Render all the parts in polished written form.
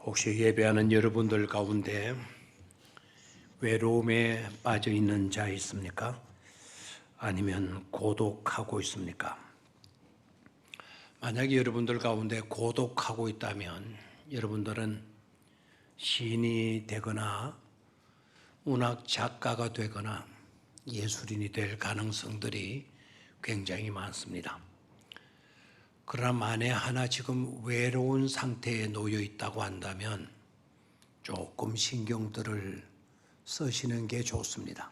혹시 예배하는 여러분들 가운데 외로움에 빠져 있는 자 있습니까? 아니면 고독하고 있습니까? 만약에 여러분들 가운데 고독하고 있다면 여러분들은 시인이 되거나 문학 작가가 되거나 예술인이 될 가능성들이 굉장히 많습니다. 그러나 만에 하나 지금 외로운 상태에 놓여 있다고 한다면 조금 신경들을 쓰시는 게 좋습니다.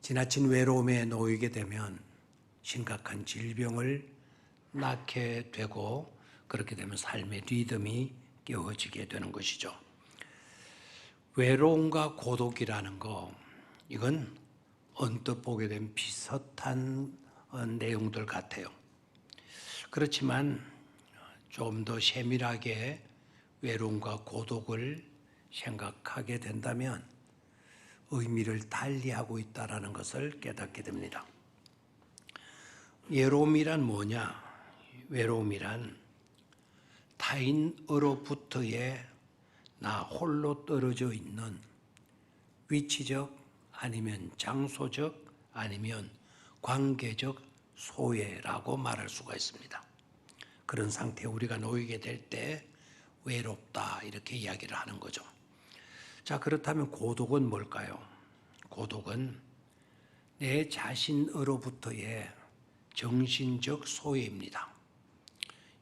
지나친 외로움에 놓이게 되면 심각한 질병을 낳게 되고 그렇게 되면 삶의 리듬이 깨어지게 되는 것이죠. 외로움과 고독이라는 거, 이건 언뜻 보게 되면 비슷한 내용들 같아요. 그렇지만 좀 더 세밀하게 외로움과 고독을 생각하게 된다면 의미를 달리하고 있다는 것을 깨닫게 됩니다. 외로움이란 뭐냐? 외로움이란 타인으로부터의 나 홀로 떨어져 있는 위치적 아니면 장소적 아니면 관계적 소외라고 말할 수가 있습니다. 그런 상태에 우리가 놓이게 될 때 외롭다 이렇게 이야기를 하는 거죠. 자, 그렇다면 고독은 뭘까요? 고독은 내 자신으로부터의 정신적 소외입니다.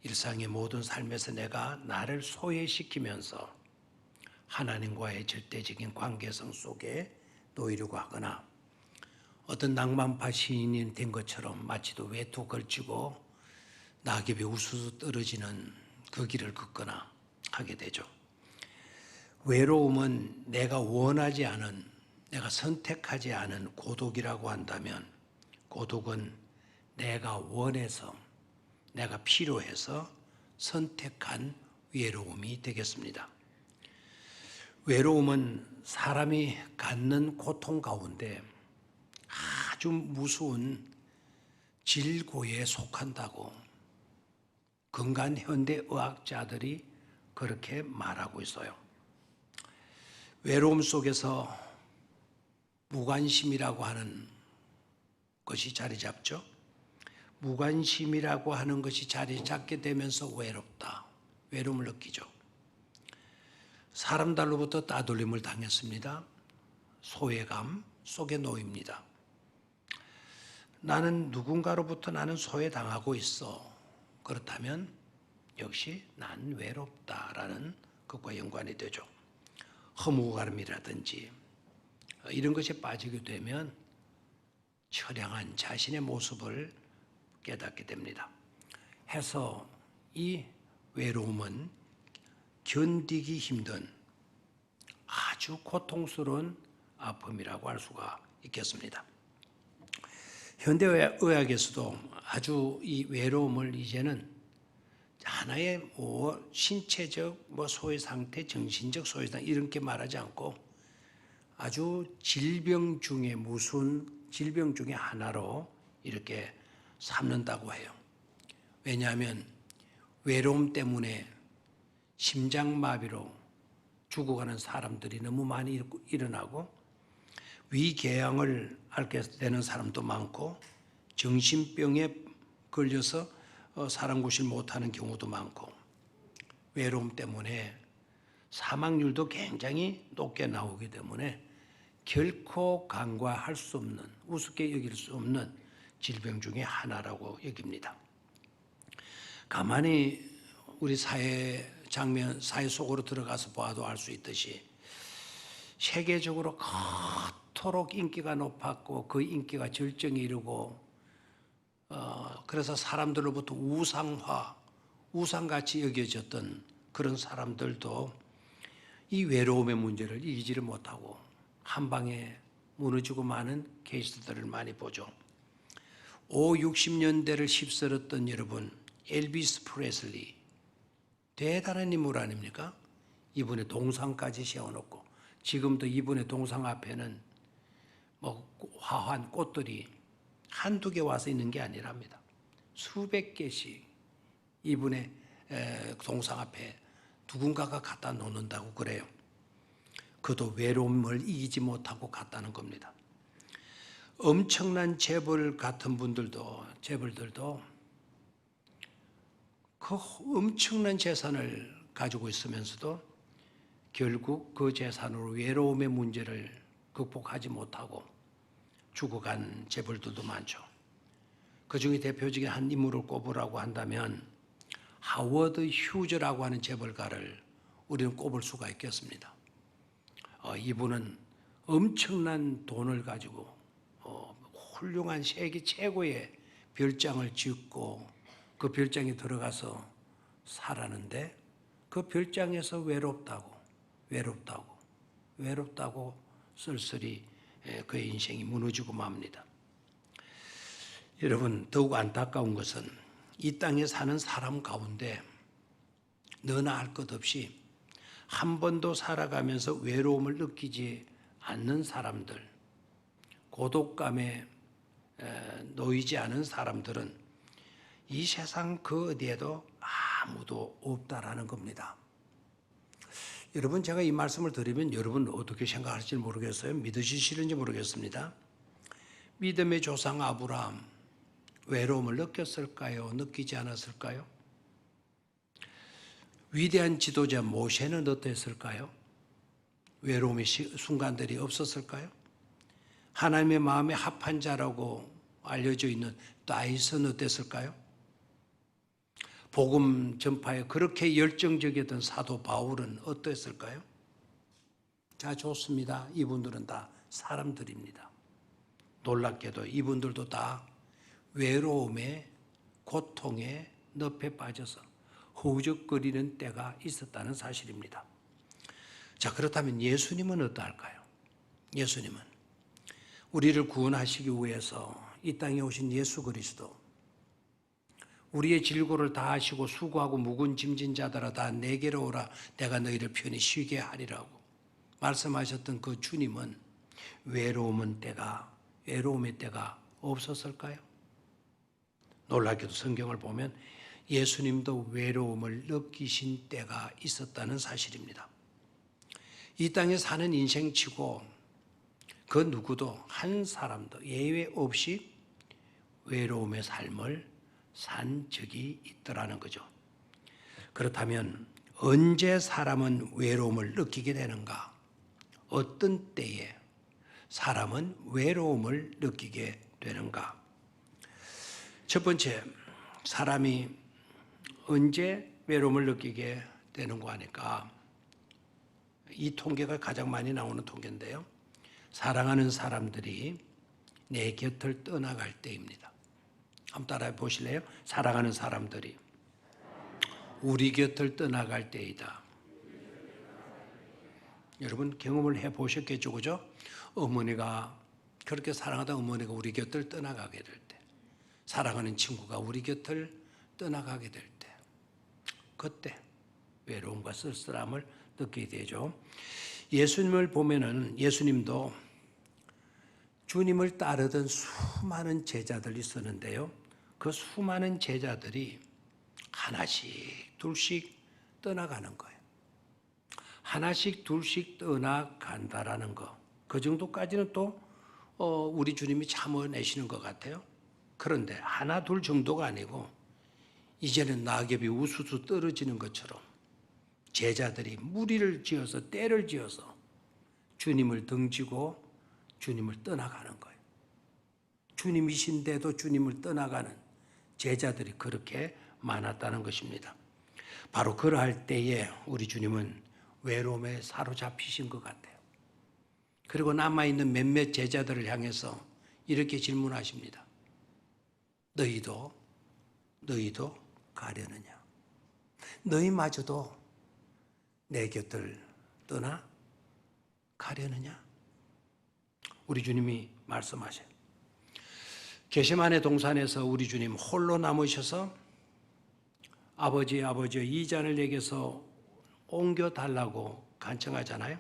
일상의 모든 삶에서 내가 나를 소외시키면서 하나님과의 절대적인 관계성 속에 놓이려고 하거나 어떤 낭만파 시인이 된 것처럼 마치도 외투 걸치고 낙엽이 우수수 떨어지는 그 길을 걷거나 하게 되죠. 외로움은 내가 원하지 않은, 내가 선택하지 않은 고독이라고 한다면 고독은 내가 원해서, 내가 필요해서 선택한 외로움이 되겠습니다. 외로움은 사람이 갖는 고통 가운데 아주 무서운 질고에 속한다고 근간 현대의학자들이 그렇게 말하고 있어요. 외로움 속에서 무관심이라고 하는 것이 자리 잡죠. 무관심이라고 하는 것이 자리 잡게 되면서 외롭다, 외로움을 느끼죠. 사람들로부터 따돌림을 당했습니다. 소외감 속에 놓입니다. 나는 누군가로부터 나는 소외당하고 있어. 그렇다면 역시 난 외롭다라는 것과 연관이 되죠. 허무감이라든지 이런 것에 빠지게 되면 처량한 자신의 모습을 깨닫게 됩니다. 해서 이 외로움은 견디기 힘든 아주 고통스러운 아픔이라고 할 수가 있겠습니다. 현대의학에서도 아주 이 외로움을 이제는 하나의 신체적 소외 상태, 정신적 소외 상태 이렇게 말하지 않고 아주 질병 중에 무슨 질병 중에 하나로 이렇게 삼는다고 해요. 왜냐하면 외로움 때문에 심장마비로 죽어가는 사람들이 너무 많이 일어나고 위궤양을 앓게 되는 사람도 많고 정신병에 걸려서 사람 구실 못하는 경우도 많고 외로움 때문에 사망률도 굉장히 높게 나오기 때문에 결코 간과할 수 없는, 우습게 여길 수 없는 질병 중에 하나라고 여깁니다. 가만히 우리 사회 장면, 사회 속으로 들어가서 봐도 알 수 있듯이 세계적으로 그토록 인기가 높았고 그 인기가 절정에 이르고 그래서 사람들로부터 우상화, 우상같이 여겨졌던 그런 사람들도 이 외로움의 문제를 이기지를 못하고 한 방에 무너지고 마는 케이스들을 많이 보죠. 60년대를 휩쓸었던 여러분, 엘비스 프레슬리 대단한 인물 아닙니까? 이분의 동상까지 세워놓고 지금도 이분의 동상 앞에는 화환 꽃들이 한두 개 와서 있는 게 아니랍니다. 수백 개씩 이분의 동상 앞에 누군가가 갖다 놓는다고 그래요. 그도 외로움을 이기지 못하고 갔다는 겁니다. 엄청난 재벌 같은 분들도, 재벌들도 그 엄청난 재산을 가지고 있으면서도 결국 그 재산으로 외로움의 문제를 극복하지 못하고 죽어간 재벌들도 많죠. 그 중에 대표적인 한 인물을 꼽으라고 한다면 하워드 휴즈라고 하는 재벌가를 우리는 꼽을 수가 있겠습니다. 이분은 엄청난 돈을 가지고 훌륭한 세계 최고의 별장을 짓고 그 별장에 들어가서 살았는데 그 별장에서 외롭다고 쓸쓸히 그의 인생이 무너지고 맙니다. 여러분, 더욱 안타까운 것은 이 땅에 사는 사람 가운데 너나 할 것 없이 한 번도 살아가면서 외로움을 느끼지 않는 사람들, 고독감에 놓이지 않은 사람들은 이 세상 그 어디에도 아무도 없다라는 겁니다. 여러분, 제가 이 말씀을 드리면 여러분 어떻게 생각할지 모르겠어요. 믿으시는지 모르겠습니다. 믿음의 조상 아브라함 외로움을 느꼈을까요? 느끼지 않았을까요? 위대한 지도자 모세는 어땠을까요? 외로움의 순간들이 없었을까요? 하나님의 마음에 합한 자라고 알려져 있는 다윗은 어땠을까요? 복음 전파에 그렇게 열정적이었던 사도 바울은 어땠을까요? 자, 좋습니다. 이분들은 다 사람들입니다. 놀랍게도 이분들도 다 외로움에, 고통에 늪에 빠져서 허우적거리는 때가 있었다는 사실입니다. 자, 그렇다면 예수님은 어떠할까요? 예수님은 우리를 구원하시기 위해서 이 땅에 오신 예수 그리스도, 우리의 질고를 다 하시고 수고하고 무거운 짐진 자들아 다 내게로 오라 내가 너희를 편히 쉬게 하리라고 말씀하셨던 그 주님은 외로움의 때가 없었을까요? 놀랍게도 성경을 보면 예수님도 외로움을 느끼신 때가 있었다는 사실입니다. 이 땅에 사는 인생치고 그 누구도 한 사람도 예외 없이 외로움의 삶을 산 적이 있더라는 거죠. 그렇다면 언제 사람은 외로움을 느끼게 되는가? 어떤 때에 사람은 외로움을 느끼게 되는가? 첫 번째, 사람이 언제 외로움을 느끼게 되는가 하니까 이 통계가 가장 많이 나오는 통계인데요. 사랑하는 사람들이 내 곁을 떠나갈 때입니다. 한번 따라해 보실래요? 사랑하는 사람들이 우리 곁을 떠나갈 때이다. 여러분 경험을 해보셨겠죠, 그죠? 어머니가 그렇게 사랑하다 어머니가 우리 곁을 떠나가게 될 때, 사랑하는 친구가 우리 곁을 떠나가게 될 때, 그때 외로움과 쓸쓸함을 느끼게 되죠. 예수님을 보면은 예수님도 주님을 따르던 수많은 제자들이 있었는데요. 그 수많은 제자들이 하나씩 둘씩 떠나가는 거예요. 하나씩 둘씩 떠나간다라는 거. 그 정도까지는 또 우리 주님이 참아내시는 것 같아요. 그런데 하나 둘 정도가 아니고 이제는 낙엽이 우수수 떨어지는 것처럼 제자들이 무리를 지어서 때를 지어서 주님을 등지고 주님을 떠나가는 거예요. 주님이신데도 주님을 떠나가는 제자들이 그렇게 많았다는 것입니다. 바로 그러할 때에 우리 주님은 외로움에 사로잡히신 것 같아요. 그리고 남아있는 몇몇 제자들을 향해서 이렇게 질문하십니다. 너희도 가려느냐? 너희마저도 내 곁을 떠나 가려느냐? 우리 주님이 말씀하셔요. 겟세마네 동산에서 우리 주님 홀로 남으셔서 아버지 이 잔을 내게서 옮겨달라고 간청하잖아요.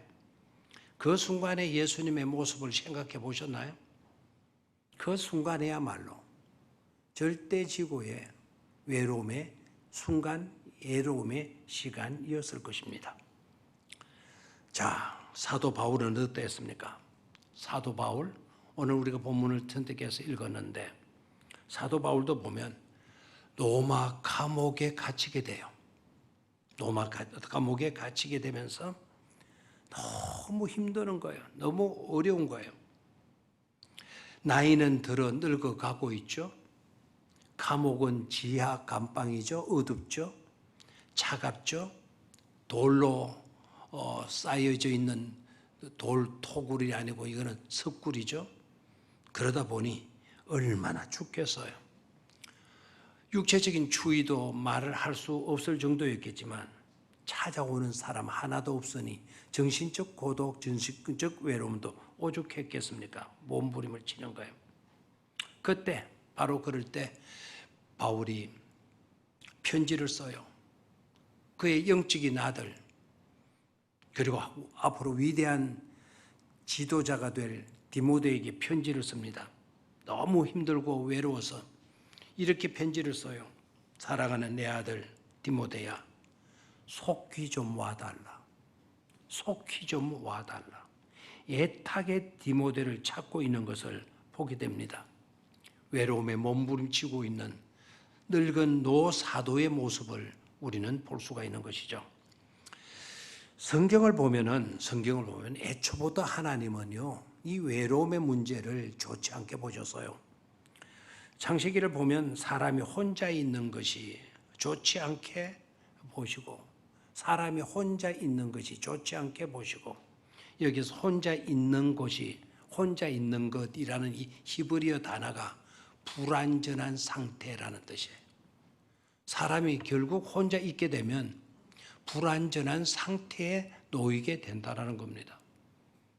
그 순간에 예수님의 모습을 생각해 보셨나요? 그 순간에야말로 절대지구의 외로움의 순간이었습니다. 애로움의 시간이었을 것입니다. 자, 사도 바울은 어땠습니까? 사도 바울, 오늘 우리가 본문을 선택해서 읽었는데 사도 바울도 보면 로마 감옥에 갇히게 돼요. 로마 감옥에 갇히게 되면서 너무 힘드는 거예요. 너무 어려운 거예요. 나이는 들어 늙어가고 있죠. 감옥은 지하 감방이죠. 어둡죠. 차갑죠. 돌로 쌓여져 있는 돌 토굴이 아니고 이거는 석굴이죠. 그러다 보니 얼마나 춥겠어요. 육체적인 추위도 말을 할 수 없을 정도였겠지만 찾아오는 사람 하나도 없으니 정신적 고독, 정신적 외로움도 오죽했겠습니까? 몸부림을 치는 거예요. 그때 바로 그럴 때 바울이 편지를 써요. 그의 영적인 아들 그리고 앞으로 위대한 지도자가 될 디모데에게 편지를 씁니다. 너무 힘들고 외로워서 이렇게 편지를 써요. 사랑하는 내 아들 디모데야, 속히 좀 와달라. 속히 좀 와달라. 애타게 디모데를 찾고 있는 것을 보게 됩니다. 외로움에 몸부림치고 있는 늙은 노 사도의 모습을 우리는 볼 수가 있는 것이죠. 성경을 보면 애초부터 하나님은요, 이 외로움의 문제를 좋지 않게 보셨어요. 창세기를 보면 사람이 혼자 있는 것이 좋지 않게 보시고, 사람이 혼자 있는 것이 좋지 않게 보시고, 여기서 혼자 있는 것이라는 이 히브리어 단어가 불완전한 상태라는 뜻이에요. 사람이 결국 혼자 있게 되면 불완전한 상태에 놓이게 된다는 겁니다.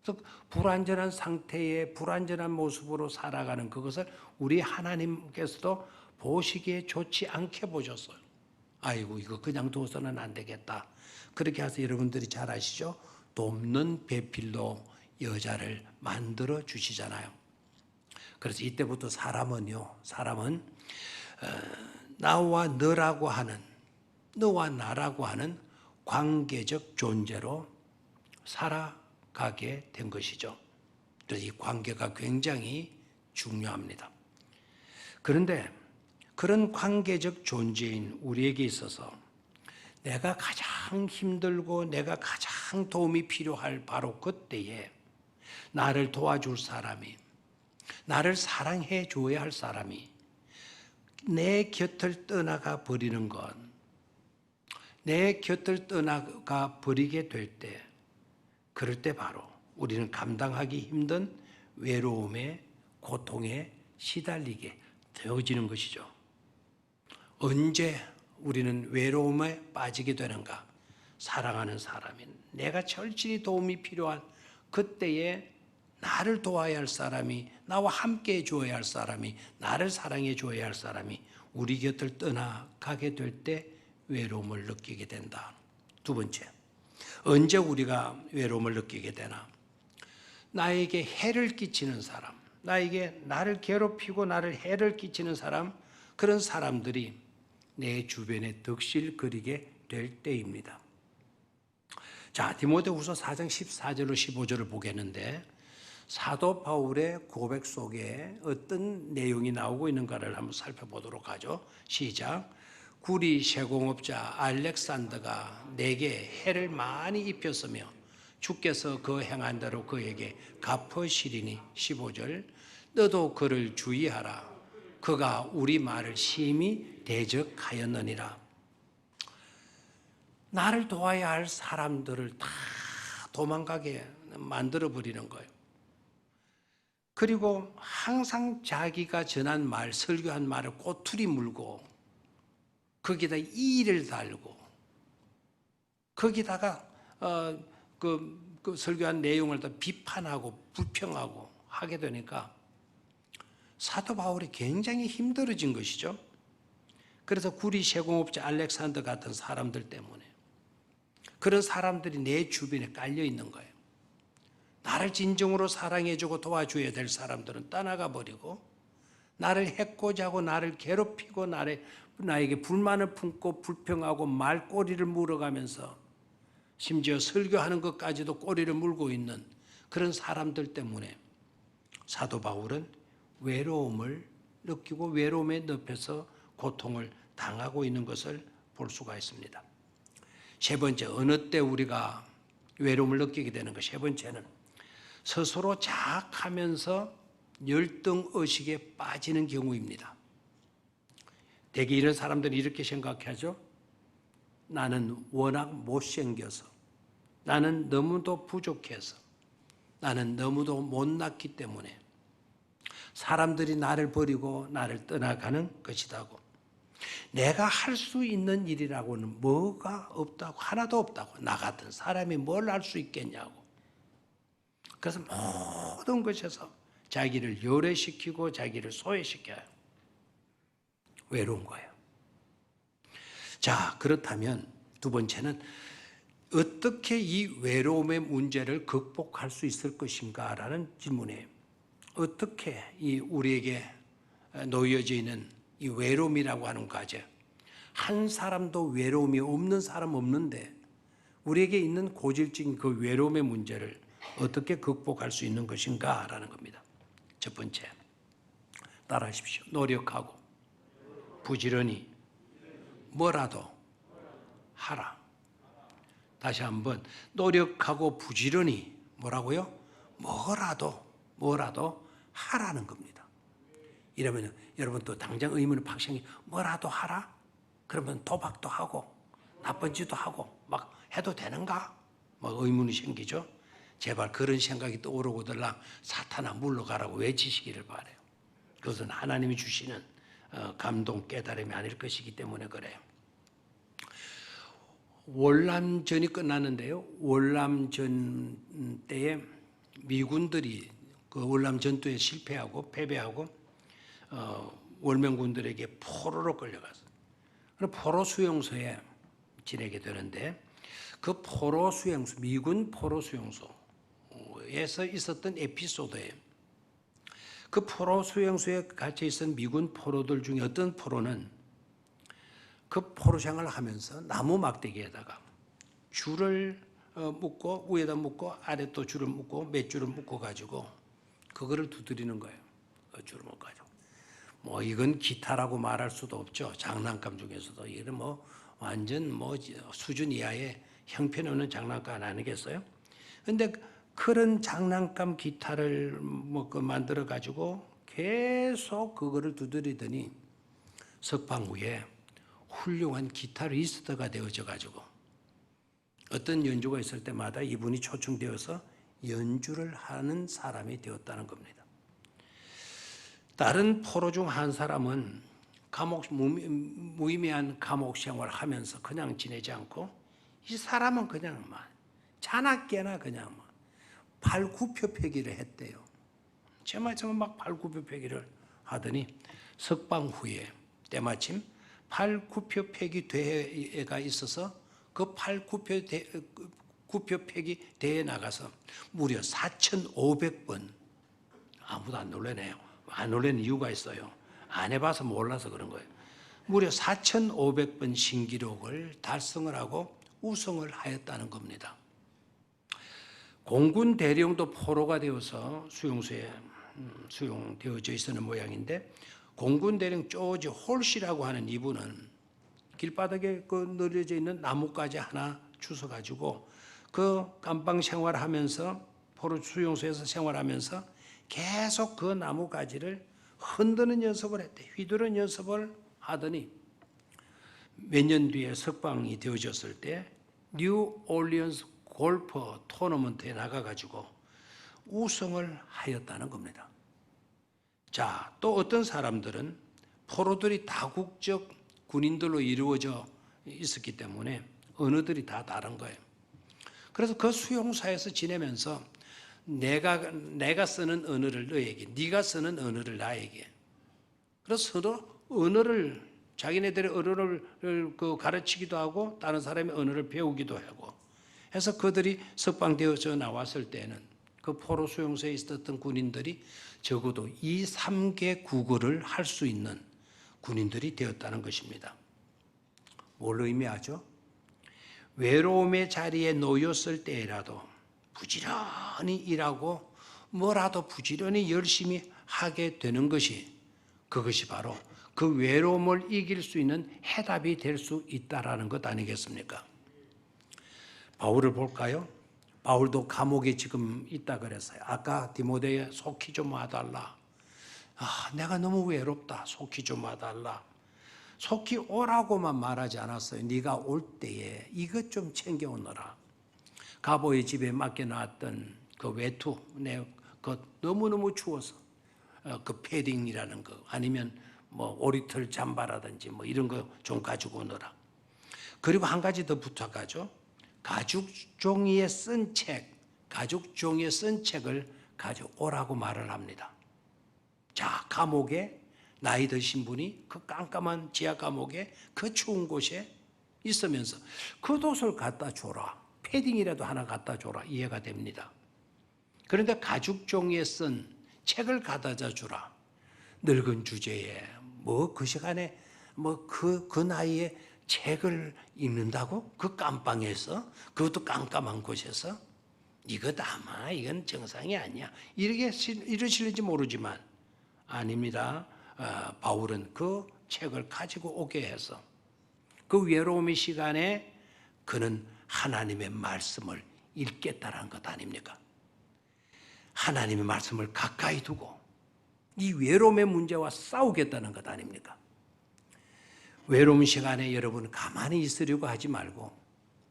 그래서 불완전한 상태에 불완전한 모습으로 살아가는 그것을 우리 하나님께서도 보시기에 좋지 않게 보셨어요. 아이고 이거 그냥 둬서는 안 되겠다. 그렇게 해서 여러분들이 잘 아시죠? 돕는 배필로 여자를 만들어 주시잖아요. 그래서 이때부터 사람은 나와 너라고 하는, 너와 나라고 하는 관계적 존재로 살아가게 된 것이죠. 그래서 이 관계가 굉장히 중요합니다. 그런데 그런 관계적 존재인 우리에게 있어서 내가 가장 힘들고 내가 가장 도움이 필요할 바로 그때에 나를 도와줄 사람이, 나를 사랑해 줘야 할 사람이 내 곁을 떠나가 버리는 것, 내 곁을 떠나가 버리게 될 때, 그럴 때 바로 우리는 감당하기 힘든 외로움에, 고통에 시달리게 되어지는 것이죠. 언제 우리는 외로움에 빠지게 되는가? 사랑하는 사람이, 내가 절실히 도움이 필요한 그때에 나를 도와야 할 사람이, 나와 함께 해줘야 할 사람이, 나를 사랑해 줘야 할 사람이 우리 곁을 떠나가게 될 때 외로움을 느끼게 된다. 두 번째, 언제 우리가 외로움을 느끼게 되나? 나에게 해를 끼치는 사람, 나를 괴롭히고 나를 해를 끼치는 사람, 그런 사람들이 내 주변에 덕실거리게 될 때입니다. 자, 디모데후서 4장 14절로 15절을 보겠는데 사도 바울의 고백 속에 어떤 내용이 나오고 있는가를 한번 살펴보도록 하죠. 시작. 구리 세공업자 알렉산더가 내게 해를 많이 입혔으며 주께서 그 행한 대로 그에게 갚으시리니 15절. 너도 그를 주의하라. 그가 우리 말을 심히 대적하였느니라. 나를 도와야 할 사람들을 다 도망가게 만들어버리는 거예요. 그리고 항상 자기가 전한 말, 설교한 말을 꼬투리 물고 거기다 이를 달고 거기다가 그 설교한 내용을 다 비판하고 불평하고 하게 되니까 사도 바울이 굉장히 힘들어진 것이죠. 그래서 구리 세공업자 알렉산더 같은 사람들 때문에 그런 사람들이 내 주변에 깔려 있는 거예요. 나를 진정으로 사랑해주고 도와줘야 될 사람들은 떠나가 버리고 나를 해코지 하고 나를 괴롭히고 나에게 불만을 품고 불평하고 말꼬리를 물어가면서 심지어 설교하는 것까지도 꼬리를 물고 있는 그런 사람들 때문에 사도 바울은 외로움을 느끼고 외로움에 늪에서 고통을 당하고 있는 것을 볼 수가 있습니다. 세 번째, 어느 때 우리가 외로움을 느끼게 되는 것. 세 번째는 스스로 자학하면서 열등의식에 빠지는 경우입니다. 대개 이런 사람들이 이렇게 생각하죠. 나는 워낙 못생겨서, 나는 너무도 부족해서, 나는 너무도 못났기 때문에 사람들이 나를 버리고 나를 떠나가는 것이다고. 내가 할 수 있는 일이라고는 뭐가 없다고, 하나도 없다고. 나 같은 사람이 뭘 할 수 있겠냐고. 그래서 모든 것에서 자기를 열애시키고 자기를 소외시켜요. 외로운 거예요. 자, 그렇다면 두 번째는 어떻게 이 외로움의 문제를 극복할 수 있을 것인가라는 질문이에요. 어떻게 이 우리에게 놓여져 있는 이 외로움이라고 하는 과제, 한 사람도 외로움이 없는 사람 없는데 우리에게 있는 고질적인 그 외로움의 문제를 어떻게 극복할 수 있는 것인가라는 겁니다. 첫 번째, 따라하십시오. 노력하고 부지런히 뭐라도 하라. 다시 한번, 노력하고 부지런히 뭐라고요? 뭐라도 하라는 겁니다. 이러면 여러분 또 당장 의문을 팍 생기, 뭐라도 하라? 그러면 도박도 하고 나쁜 짓도 하고 막 해도 되는가? 막 의문이 생기죠. 제발 그런 생각이 떠오르고들랑 사탄아 물러가라고 외치시기를 바라요. 그것은 하나님이 주시는 감동 깨달음이 아닐 것이기 때문에 그래요. 월남전이 끝났는데요. 월남전 때에 미군들이 그 월남 전투에 실패하고 패배하고 월명군들에게 포로로 끌려갔어요. 포로 수용소에 지내게 되는데 그 포로 수용소, 미군 포로 수용소에서 있었던 에피소드예요. 그 포로 수용소에 갇혀 있던 미군 포로들 중에 어떤 포로는 그 포로 생활을 하면서 나무 막대기에다가 줄을 묶고 위에다 묶고 아래 또 줄을 묶고 몇 줄을 묶어 가지고 그거를 두드리는 거예요. 그 줄을 묶어 가지고. 뭐 이건 기타라고 말할 수도 없죠. 장난감 중에서도 이건 뭐 완전 뭐 수준 이하의 형편없는 장난감 아니겠어요? 근데 그런 장난감 기타를 뭐 만들어 가지고 계속 그거를 두드리더니 석방 후에 훌륭한 기타리스트가 되어져 가지고 어떤 연주가 있을 때마다 이분이 초청되어서 연주를 하는 사람이 되었다는 겁니다. 다른 포로 중 한 사람은 무의미한 감옥 생활을 하면서 그냥 지내지 않고 이 사람은 그냥 막 자나깨나 그냥 막 팔굽혀펴기를 했대요. 제마처럼 막 팔굽혀펴기를 하더니 석방 후에 때마침 팔굽혀펴기 대회가 있어서 그 팔굽혀펴기 대회에 나가서 무려 4,500번, 아무도 안 놀래네요. 안 놀라는 이유가 있어요. 안 해봐서 몰라서 그런 거예요. 무려 4,500번 신기록을 달성을 하고 우승을 하였다는 겁니다. 공군 대령도 포로가 되어서 수용소에 수용되어져 있었는 모양인데 공군 대령 조지 홀시라고 하는 이분은 길바닥에 그 늘려져 있는 나뭇가지 하나 주워 가지고 그 감방 생활하면서 포로 수용소에서 생활하면서 계속 그 나뭇가지를 흔드는 연습을 했대. 휘두르는 연습을 하더니 몇 년 뒤에 석방이 되어졌을 때 뉴 올리언스 골프 토너먼트에 나가가지고 우승을 하였다는 겁니다. 자, 또 어떤 사람들은 포로들이 다국적 군인들로 이루어져 있었기 때문에 언어들이 다 다른 거예요. 그래서 그 수용소에서 지내면서 내가 쓰는 언어를 너에게, 네가 쓰는 언어를 나에게. 그래서 서로 언어를 자기네들의 언어를 가르치기도 하고 다른 사람의 언어를 배우기도 하고 해서 그들이 석방되어져 나왔을 때는 그 포로 수용소에 있었던 군인들이 적어도 이 3개 국어를 할 수 있는 군인들이 되었다는 것입니다. 뭘 의미하죠? 외로움의 자리에 놓였을 때라도 부지런히 일하고 뭐라도 부지런히 열심히 하게 되는 것이, 그것이 바로 그 외로움을 이길 수 있는 해답이 될 수 있다라는 것 아니겠습니까? 바울을 볼까요? 바울도 감옥에 지금 있다 그랬어요. 아까 디모데에 속히 좀 와달라. 내가 너무 외롭다. 속히 좀 와달라. 속히 오라고만 말하지 않았어요. 네가 올 때에 이것 좀 챙겨오너라. 가보의 집에 맡겨놨던 그 외투, 그 너무너무 추워서 그 패딩이라는 거, 아니면 뭐 오리털 잠바라든지 뭐 이런 거 좀 가지고 오너라. 그리고 한 가지 더 부탁하죠. 가죽 종이에 쓴 책, 가죽 종이에 쓴 책을 가져오라고 말을 합니다. 자, 감옥에 나이 드신 분이 그 깜깜한 지하 감옥에 그 추운 곳에 있으면서 겉옷을 갖다 줘라. 패딩이라도 하나 갖다 줘라. 이해가 됩니다. 그런데 가죽 종이에 쓴 책을 갖다 주라. 늙은 주제에 뭐 그 시간에 뭐 그 나이에 책을 읽는다고? 그 깜방에서? 그것도 깜깜한 곳에서? 이것 아마 이건 정상이 아니야. 이러실지 모르지만 아닙니다. 바울은 그 책을 가지고 오게 해서 그 외로움의 시간에 그는 하나님의 말씀을 읽겠다는 것 아닙니까? 하나님의 말씀을 가까이 두고 이 외로움의 문제와 싸우겠다는 것 아닙니까? 외로운 시간에 여러분 가만히 있으려고 하지 말고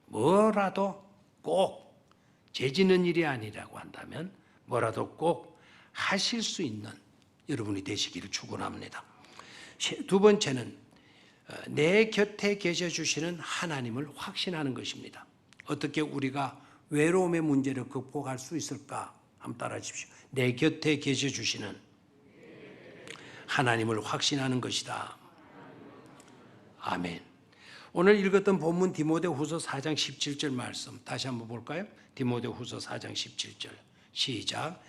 뭐라도 꼭 죄지는 일이 아니라고 한다면 뭐라도 꼭 하실 수 있는 여러분이 되시기를 축원합니다. 두 번째는 내 곁에 계셔 주시는 하나님을 확신하는 것입니다. 어떻게 우리가 외로움의 문제를 극복할 수 있을까? 한번 따라 주십시오. 내 곁에 계셔 주시는 하나님을 확신하는 것이다. 아멘. 오늘 읽었던 본문 디모데후서 4장 17절 말씀 다시 한번 볼까요? 디모데후서 4장 17절 시작.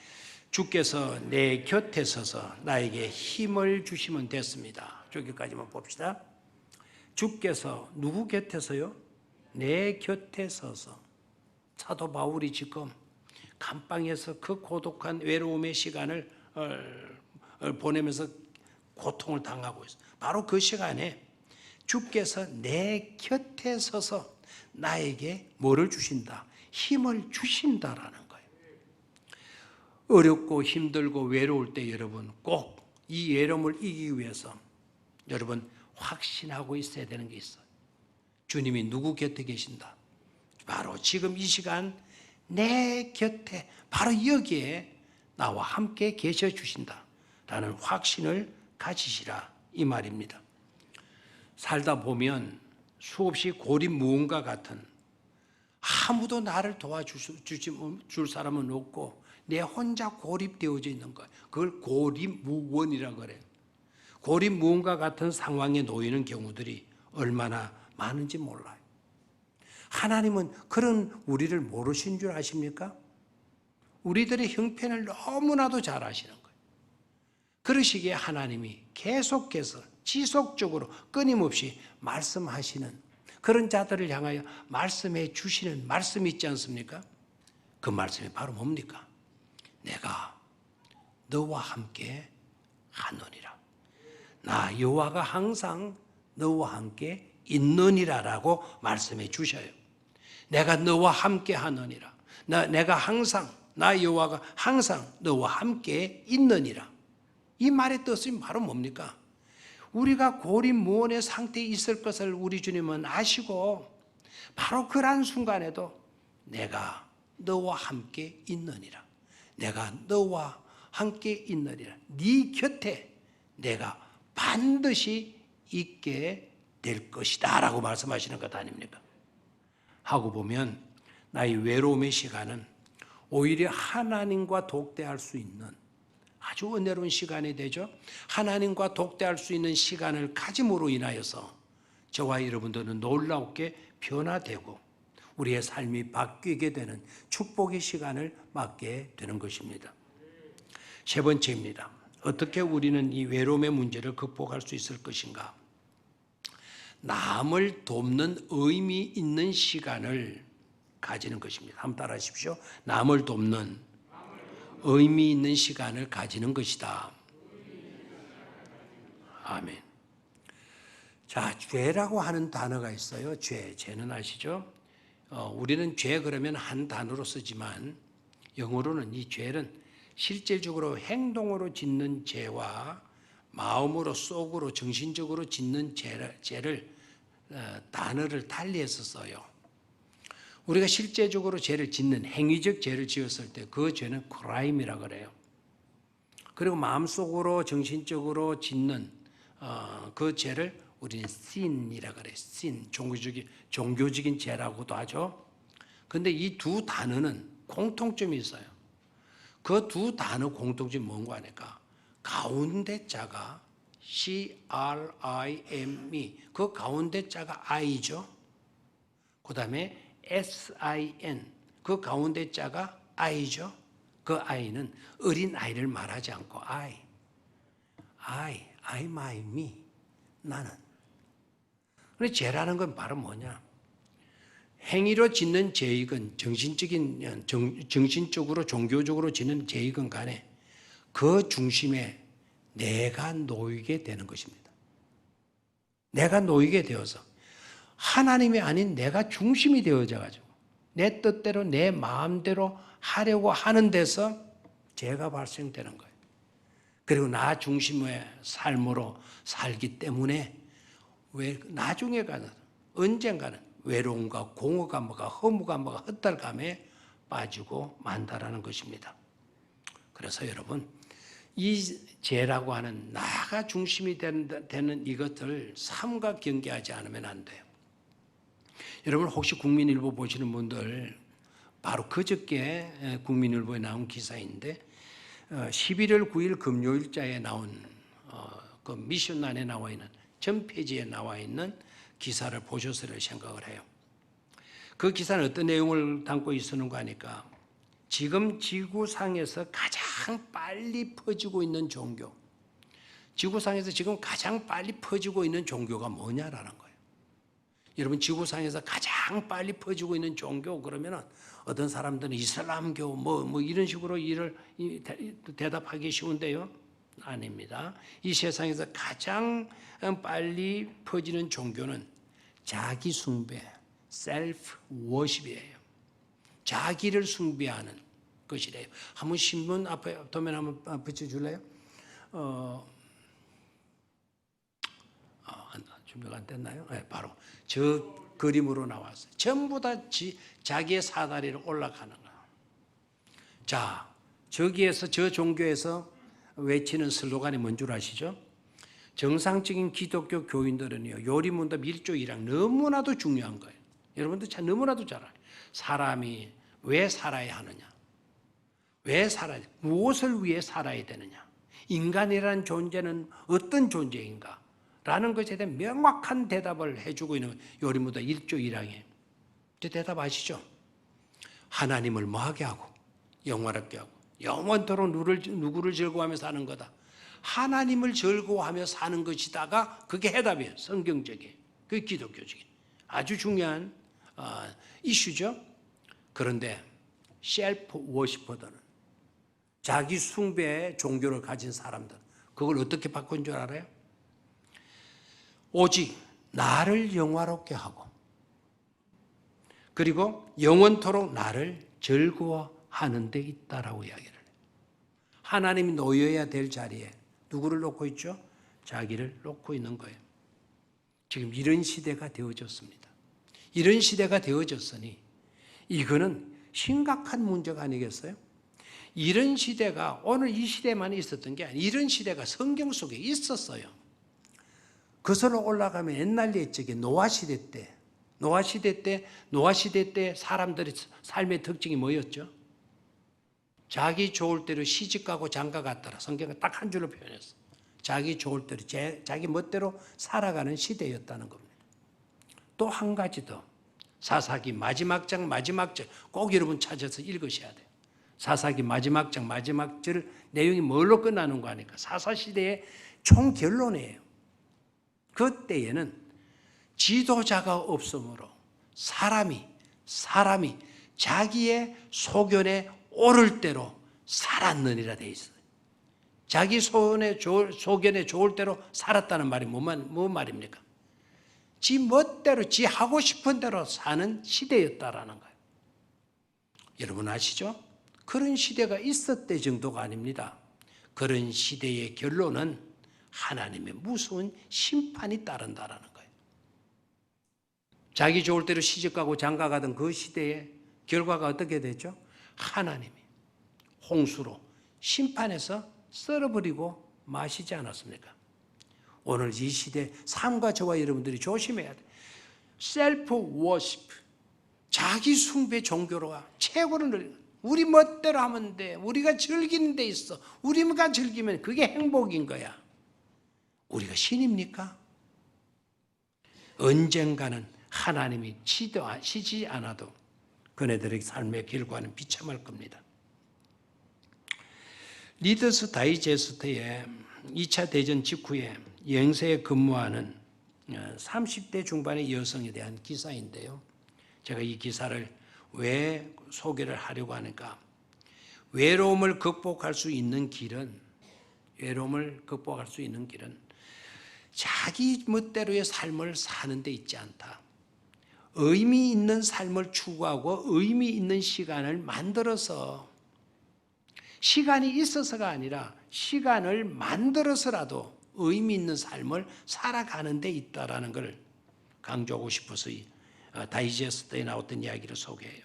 주께서 내 곁에 서서 나에게 힘을 주시면 됐습니다. 저기까지만 봅시다. 주께서 누구 곁에서요? 내 곁에 서서. 사도 바울이 지금 감방에서 그 고독한 외로움의 시간을 보내면서 고통을 당하고 있어요. 바로 그 시간에 주께서 내 곁에 서서 나에게 뭐를 주신다? 힘을 주신다라는 거예요. 어렵고 힘들고 외로울 때 여러분 꼭 이 외로움을 이기기 위해서 여러분 확신하고 있어야 되는 게 있어요. 주님이 누구 곁에 계신다? 바로 지금 이 시간 내 곁에 바로 여기에 나와 함께 계셔 주신다라는 확신을 가지시라 이 말입니다. 살다 보면 수없이 고립무원과 같은 아무도 나를 도와줄 사람은 없고 내 혼자 고립되어져 있는 거예요. 그걸 고립무원이라고 그래요. 고립무원과 같은 상황에 놓이는 경우들이 얼마나 많은지 몰라요. 하나님은 그런 우리를 모르신 줄 아십니까? 우리들의 형편을 너무나도 잘 아시는 거예요. 그러시기에 하나님이 계속해서 지속적으로 끊임없이 말씀하시는 그런 자들을 향하여 말씀해 주시는 말씀이 있지 않습니까? 그 말씀이 바로 뭡니까? 내가 너와 함께 하노니라. 나 여호와가 항상 너와 함께 있느니라라고 말씀해 주셔요. 내가 너와 함께 하느니라. 내가 항상 나 여호와가 항상 너와 함께 있느니라. 이 말의 뜻은 바로 뭡니까? 우리가 고립무원의 상태에 있을 것을 우리 주님은 아시고 바로 그러한 순간에도 내가 너와 함께 있느니라. 내가 너와 함께 있느니라. 네 곁에 내가 반드시 있게 될 것이다 라고 말씀하시는 것 아닙니까? 하고 보면 나의 외로움의 시간은 오히려 하나님과 독대할 수 있는 아주 은혜로운 시간이 되죠. 하나님과 독대할 수 있는 시간을 가짐으로 인하여서 저와 여러분들은 놀랍게 변화되고 우리의 삶이 바뀌게 되는 축복의 시간을 맞게 되는 것입니다. 세 번째입니다. 어떻게 우리는 이 외로움의 문제를 극복할 수 있을 것인가? 남을 돕는 의미 있는 시간을 가지는 것입니다. 한번 따라 하십시오. 남을 돕는 의미 있는 시간을 가지는 것이다. 아멘. 자, 죄라고 하는 단어가 있어요. 죄는 아시죠? 우리는 죄 그러면 한 단어로 쓰지만 영어로는 이 죄는 실질적으로 행동으로 짓는 죄와 마음으로 속으로 정신적으로 짓는 죄를 단어를 달리해서 써요. 우리가 실제적으로 죄를 짓는 행위적 죄를 지었을 때 그 죄는 크라임이라 그래요. 그리고 마음속으로 정신적으로 짓는 그 죄를 우리는 sin이라 그래요. sin, 종교적인 죄라고도 하죠. 그런데 이 두 단어는 공통점이 있어요. 그 두 단어 공통점이 뭔가 하니까 가운데 자가 C-R-I-M-E 그 가운데 자가 I죠. 그 다음에 S-I-N 그 가운데 자가 I죠. 그 I는 어린 아이를 말하지 않고 I, my, me 나는. 그런데 죄라는 건 바로 뭐냐? 행위로 짓는 죄익은 정신적으로 종교적으로 짓는 죄익은 간에 그 중심에 내가 놓이게 되는 것입니다. 내가 놓이게 되어서 하나님이 아닌 내가 중심이 되어져 가지고 내 뜻대로 내 마음대로 하려고 하는 데서 죄가 발생되는 거예요. 그리고 나 중심의 삶으로 살기 때문에 왜 나중에 가는 언젠가는 외로움과 공허감과 허무감과 헛달감에 빠지고 만다라는 것입니다. 그래서 여러분 이 죄라고 하는 나가 중심이 되는 이것을 삼가 경계하지 않으면 안 돼요. 여러분 혹시 국민일보 보시는 분들 바로 그저께 국민일보에 나온 기사인데 11월 9일 금요일자에 나온 그 미션란에 나와 있는 전 페이지에 나와 있는 기사를 보셨을 생각을 해요. 그 기사는 어떤 내용을 담고 있었는가 하니까 지금 지구상에서 가장 빨리 퍼지고 있는 종교, 지구상에서 지금 가장 빨리 퍼지고 있는 종교가 뭐냐라는 거예요. 여러분 지구상에서 가장 빨리 퍼지고 있는 종교 그러면은 어떤 사람들은 이슬람교 뭐 이런 식으로 대답하기 쉬운데요. 아닙니다. 이 세상에서 가장 빨리 퍼지는 종교는 자기 숭배, 셀프 워십이에요. 자기를 숭배하는 것이래요. 한번 신문 앞에 도면 한번 붙여줄래요? 준비가 안 됐나요? 네, 바로 저 그림으로 나왔어요. 전부 다 자기의 사다리를 올라가는 거예요. 자, 저기에서 저 종교에서 외치는 슬로건이 뭔 줄 아시죠? 정상적인 기독교 교인들은요, 요리문답 1조 1항 너무나도 중요한 거예요. 여러분들 참 너무나도 잘 알아요. 사람이 왜 살아야 하느냐? 왜 살아야, 무엇을 위해 살아야 되느냐? 인간이라는 존재는 어떤 존재인가? 라는 것에 대한 명확한 대답을 해주고 있는 요리문답 1조 1항에 저 대답 아시죠? 하나님을 뭐하게 하고 영화롭게 하고 영원토록 누구를 즐거워하며 사는 거다. 하나님을 즐거워하며 사는 것이다가 그게 해답이에요. 성경적인, 그 기독교적인 아주 중요한 이슈죠. 그런데 셀프 워시퍼들은 자기 숭배의 종교를 가진 사람들 그걸 어떻게 바꾼 줄 알아요? 오직 나를 영화롭게 하고 그리고 영원토록 나를 즐거워하는 데 있다라고 이야기를 해요. 하나님이 놓여야 될 자리에 누구를 놓고 있죠? 자기를 놓고 있는 거예요. 지금 이런 시대가 되어졌습니다. 이런 시대가 되어졌으니 이거는 심각한 문제가 아니겠어요? 이런 시대가 오늘 이 시대만 있었던 게 아니에요. 이런 시대가 성경 속에 있었어요. 거슬러 올라가면 옛날 옛적에 노아 시대 때 사람들의 삶의 특징이 뭐였죠? 자기 좋을 대로 시집가고 장가갔더라. 성경은 딱 한 줄로 표현했어. 자기 좋을 대로 자기 멋대로 살아가는 시대였다는 겁니다. 또 한 가지 더 사사기 마지막 장 꼭 여러분 찾아서 읽으셔야 돼요. 사사기 마지막 장 마지막 절 내용이 뭘로 끝나는 거 아니까 사사시대의 총결론이에요. 그때에는 지도자가 없으므로 사람이 자기의 소견에 오를 대로 살았느니라 돼 있어요. 자기 소견에 좋을 대로 살았다는 말이 뭔 말입니까? 지 멋대로 지 하고 싶은 대로 사는 시대였다라는 거예요. 여러분 아시죠? 그런 시대가 있었대 정도가 아닙니다. 그런 시대의 결론은 하나님의 무서운 심판이 따른다라는 거예요. 자기 좋을 대로 시집가고 장가가던 그 시대의 결과가 어떻게 됐죠? 하나님이 홍수로 심판해서 썰어버리고 마시지 않았습니까? 오늘 이 시대 삶과 저와 여러분들이 조심해야 돼. 셀프 워시프, 자기 숭배 종교로와 최고를 늘리는, 우리 멋대로 하면 돼. 우리가 즐기는 데 있어. 우리가 즐기면 그게 행복인 거야. 우리가 신입니까? 언젠가는 하나님이 치지 않아도 그네들의 삶의 결과는 비참할 겁니다. 리더스 다이제스트에 2차 대전 직후에 영세에 근무하는 30대 중반의 여성에 대한 기사인데요. 제가 이 기사를 왜 소개를 하려고 하니까 외로움을 극복할 수 있는 길은 자기 멋대로의 삶을 사는 데 있지 않다. 의미 있는 삶을 추구하고 의미 있는 시간을 만들어서, 시간이 있어서가 아니라 시간을 만들어서라도 의미 있는 삶을 살아가는 데 있다라는 걸 강조하고 싶어서 다이제스트에 나왔던 이야기를 소개해요.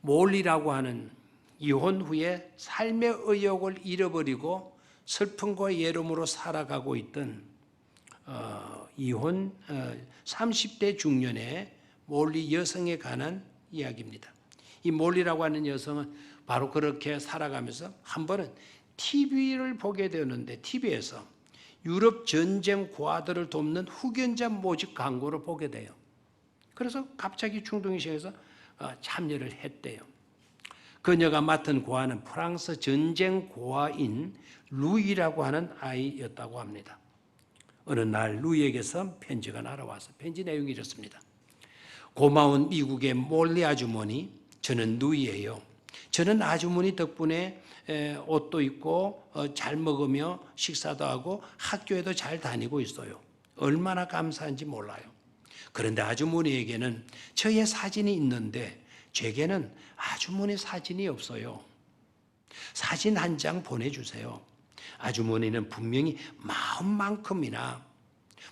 몰리라고 하는 이혼 후에 삶의 의욕을 잃어버리고 슬픔과 예름으로 살아가고 있던 이혼 30대 중년의 몰리 여성에 관한 이야기입니다. 이 몰리라고 하는 여성은 바로 그렇게 살아가면서 한 번은 TV를 보게 되었는데, TV에서 유럽 전쟁 고아들을 돕는 후견자 모집 광고를 보게 돼요. 그래서 갑자기 충동이 생겨서 참여를 했대요. 그녀가 맡은 고아는 프랑스 전쟁 고아인 루이라고 하는 아이였다고 합니다. 어느 날 루이에게서 편지가 날아와서 편지 내용이 이렇습니다. 고마운 미국의 몰리 아주머니, 저는 루이예요. 저는 아주머니 덕분에 옷도 입고 잘 먹으며 식사도 하고 학교에도 잘 다니고 있어요. 얼마나 감사한지 몰라요. 그런데 아주머니에게는 저의 사진이 있는데 제게는 아주머니 사진이 없어요. 사진 한 장 보내주세요. 아주머니는 분명히 마음만큼이나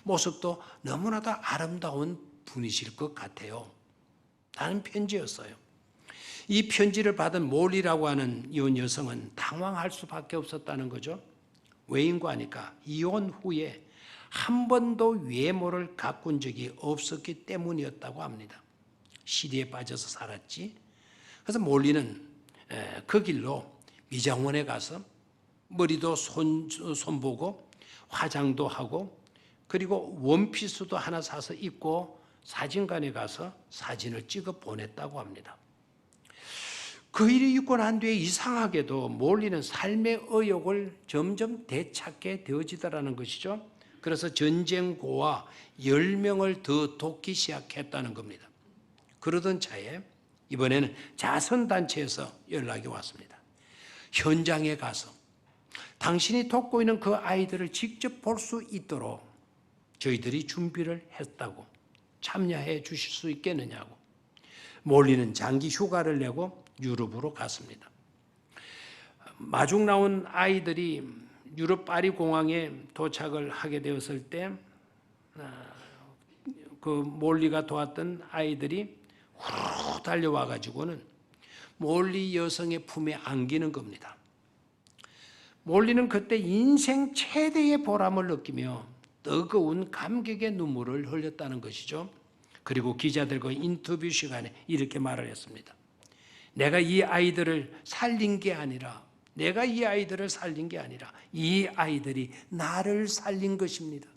모습도 너무나도 아름다운 분이실 것 같아요. 라는 편지였어요. 이 편지를 받은 몰리라고 하는 이혼 여성은 당황할 수밖에 없었다는 거죠. 왜인고 하니까 이혼 후에 한 번도 외모를 가꾼 적이 없었기 때문이었다고 합니다. 시리에 빠져서 살았지. 그래서 몰리는 그 길로 미장원에 가서 머리도 손보고 화장도 하고 그리고 원피스도 하나 사서 입고 사진관에 가서 사진을 찍어 보냈다고 합니다. 그 일이 있고 난 뒤에 이상하게도 몰리는 삶의 의욕을 점점 되찾게 되어지더라는 것이죠. 그래서 전쟁고와 10명을 더 돕기 시작했다는 겁니다. 그러던 차에 이번에는 자선단체에서 연락이 왔습니다. 현장에 가서 당신이 돕고 있는 그 아이들을 직접 볼 수 있도록 저희들이 준비를 했다고, 참여해 주실 수 있겠느냐고. 몰리는 장기 휴가를 내고 유럽으로 갔습니다. 마중 나온 아이들이 유럽 파리 공항에 도착을 하게 되었을 때 그 몰리가 도왔던 아이들이 후루 달려와 가지고는 몰리 여성의 품에 안기는 겁니다. 몰리는 그때 인생 최대의 보람을 느끼며 뜨거운 감격의 눈물을 흘렸다는 것이죠. 그리고 기자들과 인터뷰 시간에 이렇게 말을 했습니다. 내가 이 아이들을 살린 게 아니라 이 아이들이 나를 살린 것입니다.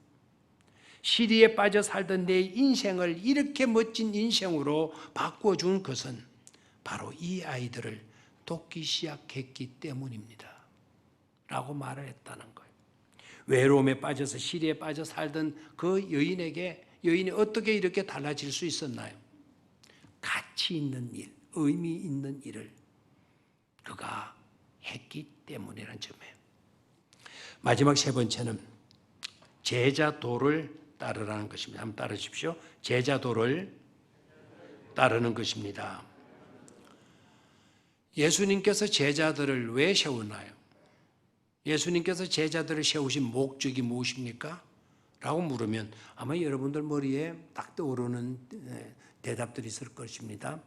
시리에 빠져 살던 내 인생을 이렇게 멋진 인생으로 바꾸어준 것은 바로 이 아이들을 돕기 시작했기 때문입니다. 라고 말을 했다는 거예요. 외로움에 빠져서 시리에 빠져 살던 그 여인이 어떻게 이렇게 달라질 수 있었나요? 가치 있는 일, 의미 있는 일을 그가 했기 때문이라는 점이에요. 마지막 세 번째는 제자도를 따르라는 것입니다. 한번 따르십시오. 제자도를 따르는 것입니다. 예수님께서 제자들을 왜 세우나요? 예수님께서 제자들을 세우신 목적이 무엇입니까? 라고 물으면 아마 여러분들 머리에 딱 떠오르는 대답들이 있을 것입니다.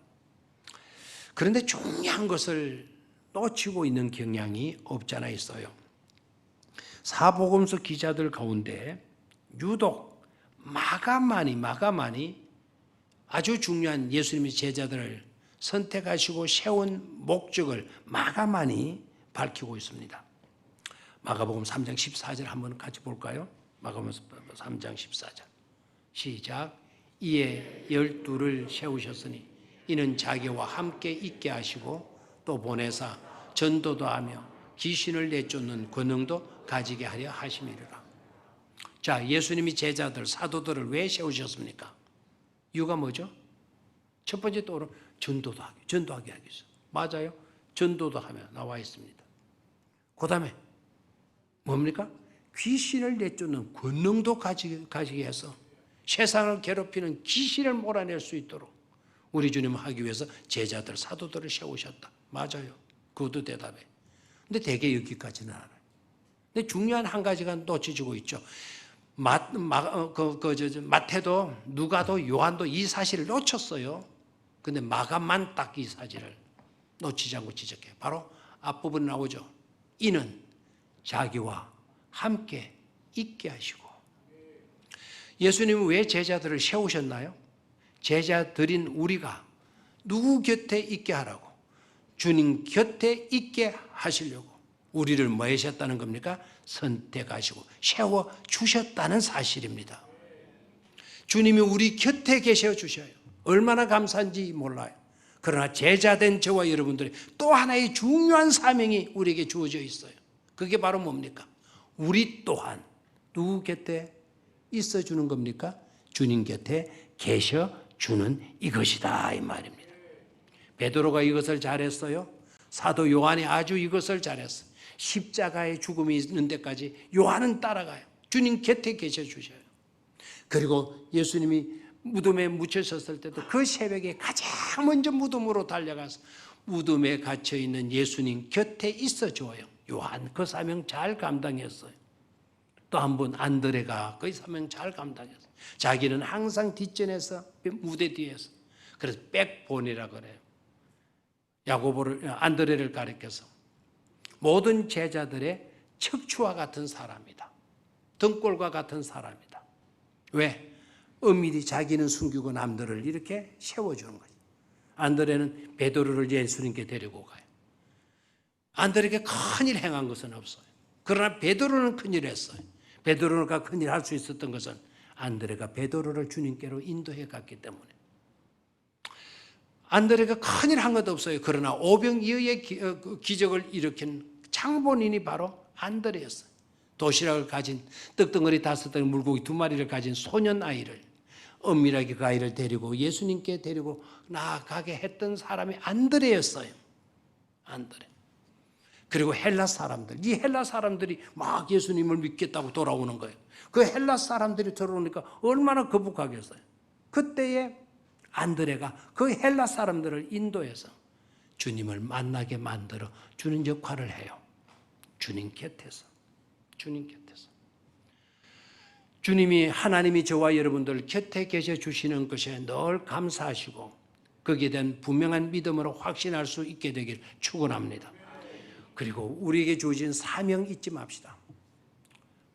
그런데 중요한 것을 놓치고 있는 경향이 없잖아 있어요. 사복음서 기자들 가운데 유독 마가만이 아주 중요한 예수님의 제자들을 선택하시고 세운 목적을 마가만이 밝히고 있습니다. 마가복음 3장 14절 한번 같이 볼까요? 마가복음 3장 14절 시작. 이에 12를 세우셨으니 이는 자기와 함께 있게 하시고 또 보내사 전도도 하며 귀신을 내쫓는 권능도 가지게 하려 하심이라. 자, 예수님이 제자들, 사도들을 왜 세우셨습니까? 이유가 뭐죠? 첫 번째 떠오르는 전도하게 하기 위해서. 맞아요. 전도도 하며 나와 있습니다. 그 다음에 뭡니까? 귀신을 내쫓는 권능도 가지게 해서 세상을 괴롭히는 귀신을 몰아낼 수 있도록 우리 주님을 하기 위해서 제자들, 사도들을 세우셨다. 맞아요. 그것도 대답해. 근데 대개 여기까지는 알아요. 근데 중요한 한 가지가 놓쳐지고 있죠. 마태도, 누가도, 요한도 이 사실을 놓쳤어요. 근데 마가만 딱 이 사실을 놓치지 않고 지적해요. 바로 앞부분 나오죠. 이는 자기와 함께 있게 하시고. 예수님은 왜 제자들을 세우셨나요? 제자들인 우리가 누구 곁에 있게 하라고? 주님 곁에 있게 하시려고 우리를 뭐 하셨다는 겁니까? 선택하시고 세워주셨다는 사실입니다. 주님이 우리 곁에 계셔 주셔요. 얼마나 감사한지 몰라요. 그러나 제자된 저와 여러분들이 또 하나의 중요한 사명이 우리에게 주어져 있어요. 그게 바로 뭡니까? 우리 또한 누구 곁에 있어주는 겁니까? 주님 곁에 계셔주는 이것이다 이 말입니다. 베드로가 이것을 잘했어요. 사도 요한이 아주 이것을 잘했어요. 십자가의 죽음이 있는 데까지 요한은 따라가요. 주님 곁에 계셔주셔요. 그리고 예수님이 무덤에 묻혀졌을 때도 그 새벽에 가장 먼저 무덤으로 달려가서 무덤에 갇혀있는 예수님 곁에 있어줘요. 요한 그 사명 잘 감당했어요. 또 한 번 안드레가 그 사명 잘 감당했어요. 자기는 항상 뒷전에서 무대 뒤에서 그래서 백본이라 그래요. 안드레를 가리켜서 모든 제자들의 척추와 같은 사람이다. 등골과 같은 사람이다. 왜? 엄밀히 자기는 숨기고 남들을 이렇게 세워주는 거죠. 안드레는 베드로를 예수님께 데리고 가요. 안드레에게 큰일 행한 것은 없어요. 그러나 베드로는 큰일 했어요. 베드로가 큰일 할 수 있었던 것은 안드레가 베드로를 주님께로 인도해 갔기 때문에. 안드레가 큰일 한 것도 없어요. 그러나 오병이어의 기적을 일으킨 창본인이 바로 안드레였어요. 도시락을 가진 떡덩어리 5덩어리 물고기 2마리를 가진 소년 아이를 엄밀하게 그 아이를 데리고 예수님께 데리고 나아가게 했던 사람이 안드레였어요. 안드레. 그리고 헬라 사람들, 이 헬라 사람들이 막 예수님을 믿겠다고 돌아오는 거예요. 그 헬라 사람들이 들어오니까 얼마나 거북하겠어요. 그때에 안드레가 그 헬라 사람들을 인도해서 주님을 만나게 만들어 주는 역할을 해요. 주님 곁에서. 주님 곁에서. 주님이 하나님이 저와 여러분들 곁에 계셔 주시는 것에 늘 감사하시고 거기에 대한 분명한 믿음으로 확신할 수 있게 되길 축원합니다. 그리고 우리에게 주어진 사명 잊지 맙시다.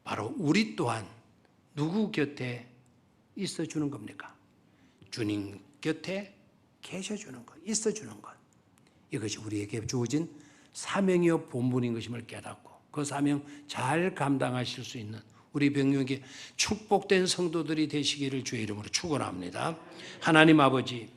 바로 우리 또한 누구 곁에 있어주는 겁니까? 주님 곁에 계셔주는 것, 있어주는 것. 이것이 우리에게 주어진 사명이요 본분인 것임을 깨닫고 그 사명 잘 감당하실 수 있는 우리 백령에게 축복된 성도들이 되시기를 주의 이름으로 축원합니다. 하나님 아버지,